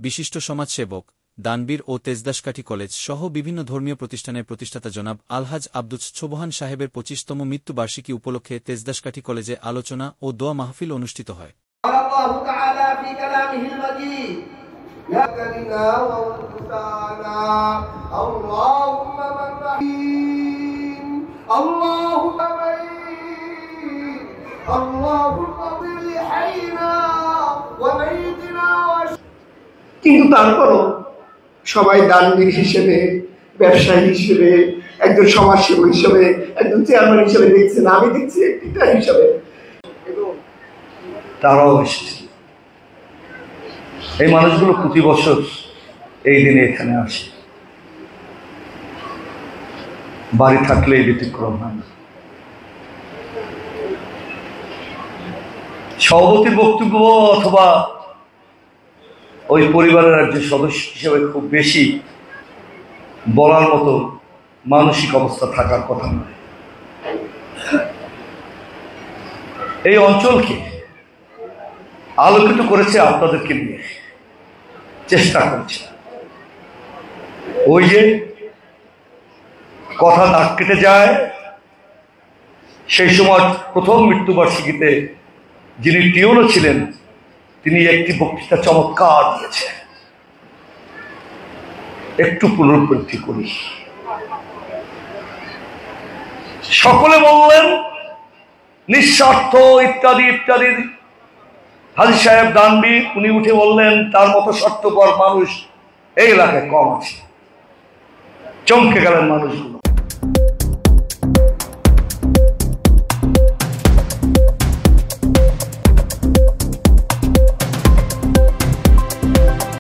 বিশিষ্ট সমাজসেবক, দানবীর ও তেজদাসকাঠি কলেজ সহ বিভিন্ন ধর্মীয় প্রতিষ্ঠানের প্রতিষ্ঠাতা জনাব আলহাজ আব্দুস ছোবহান সাহেবের ২৫তম মৃত্যুবার্ষিকী উপলক্ষে তেজদাসকাঠি কলেজে আলোচনা ও দোয়া মাহফিল অনুষ্ঠিত হয়। কিন্তু তারপরও সবাই দানবীর হিসেবে, ব্যবসায়ী হিসেবে, একজন সমাজসেবক হিসেবে, একজন চেয়ারম্যান হিসেবে দেখছেন, আমি দেখছি একটা হিসাবে। তারাও এসেছে। এই মানুষগুলো প্রতি বছর এই দিনে এখানে আসে, বাড়ি থাকলে ব্যতিক্রম হয় না। সভাপতির বক্তব্য অথবা ওই পরিবারের একজন সদস্য হিসেবে খুব বেশি বলার মতো মানসিক অবস্থা থাকার কথা নয়। এই অঞ্চলকে আলোকিত করেছে আপনাদেরকে নিয়ে, চেষ্টা করছে। ওই যে কথা দাগ কেটে যায়, সেই সময় প্রথম মৃত্যুবার্ষিকীতে যিনি টিওনো ছিলেন, তিনি একটি বক্তৃতা চমৎকার দিয়েছেন। একটু পুনরাবৃত্তি করি। সকলে বললেন নিঃস্বার্থ ইত্যাদি ইত্যাদি। হাজী সাহেব দানবীর, উনি উঠে বললেন তার মতো স্বার্থপর মানুষ এই এলাকায় কম আছে। চমকে গেলেন মানুষগুলো।